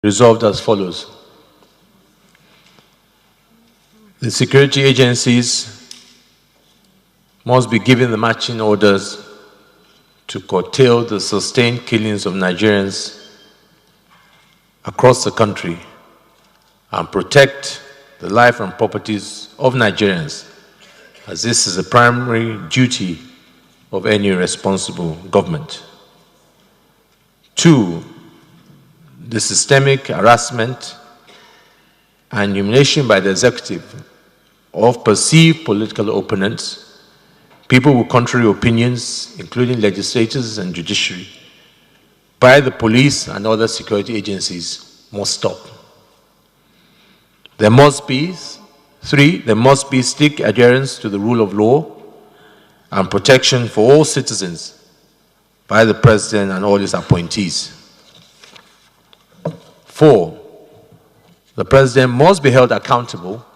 resolved as follows. The security agencies must be given the marching orders to curtail the sustained killings of Nigerians across the country and protect the life and properties of Nigerians, as this is a primary duty of any responsible government. 2, the systemic harassment and humiliation by the executive of perceived political opponents, people with contrary opinions, including legislators and judiciary, by the police and other security agencies must stop. There must be, 3, there must be strict adherence to the rule of law and protection for all citizens by the President and all his appointees. 4, the President must be held accountable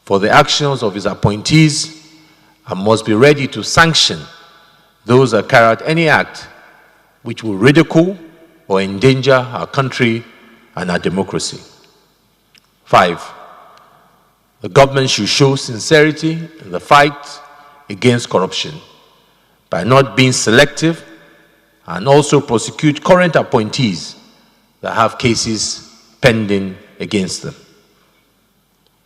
for the actions of his appointees and must be ready to sanction those that carry out any act which will ridicule or endanger our country and our democracy. 5, the government should show sincerity in the fight against corruption by not being selective and also prosecute current appointees that have cases pending against them.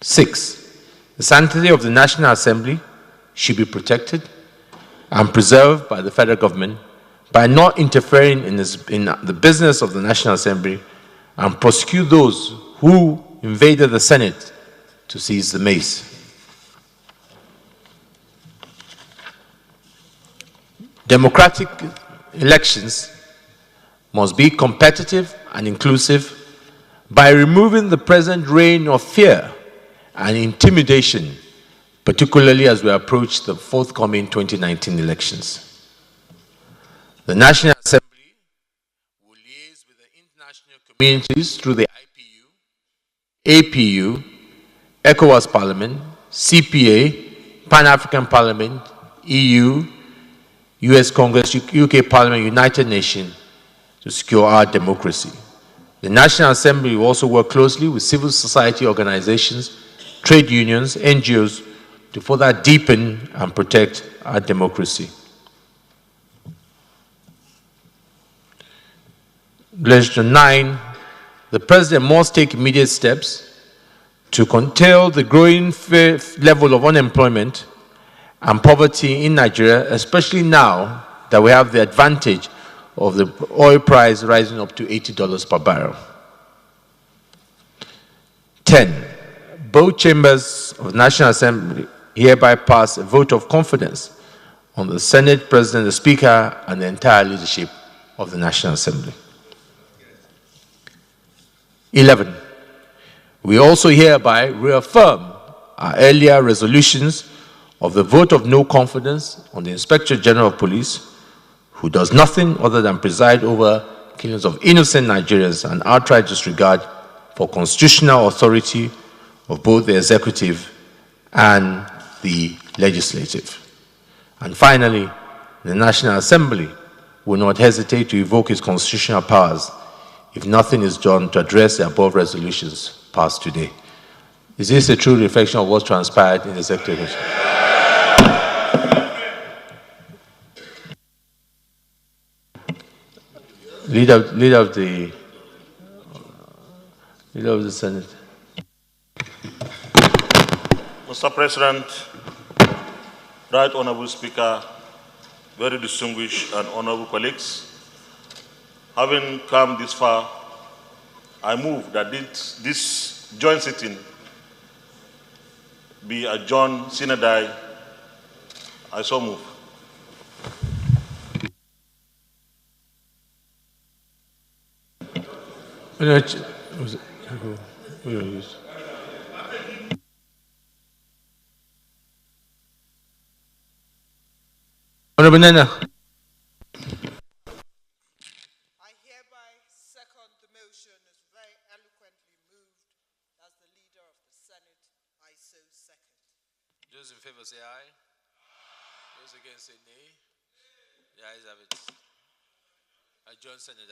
6, the sanctity of the National Assembly should be protected and preserved by the federal government by not interfering in the business of the National Assembly and prosecute those who invaded the Senate to seize the mace. Democratic elections must be competitive and inclusive by removing the present reign of fear and intimidation, particularly as we approach the forthcoming 2019 elections. The National Assembly will liaise with the international communities through the IPU, APU, ECOWAS Parliament, CPA, Pan-African Parliament, EU, US Congress, UK Parliament, United Nations to secure our democracy. The National Assembly will also work closely with civil society organizations, trade unions, NGOs to further deepen and protect our democracy. Resolution 9, the President must take immediate steps to curtail the growing level of unemployment and poverty in Nigeria, especially now that we have the advantage of the oil price rising up to $80 per barrel. 10, both chambers of the National Assembly hereby pass a vote of confidence on the Senate President, the Speaker, and the entire leadership of the National Assembly. 11, we also hereby reaffirm our earlier resolutions of the vote of no confidence on the Inspector General of Police, who does nothing other than preside over killings of innocent Nigerians and outright disregard for constitutional authority of both the executive and the legislative. And finally, the National Assembly will not hesitate to evoke its constitutional powers if nothing is done to address the above resolutions passed today. Is this a true reflection of what transpired in the executive session? Leader of the Senate. Mr. President, Right Honorable Speaker, very distinguished and honorable colleagues, having come this far, I move that this joint sitting be adjourned sine die. I so move. Honorable Nana. I hereby second the motion as very eloquently moved as the leader of the Senate. I so second. Those in favor say aye. Those against say nay. The ayes have it. Adjourn Senate.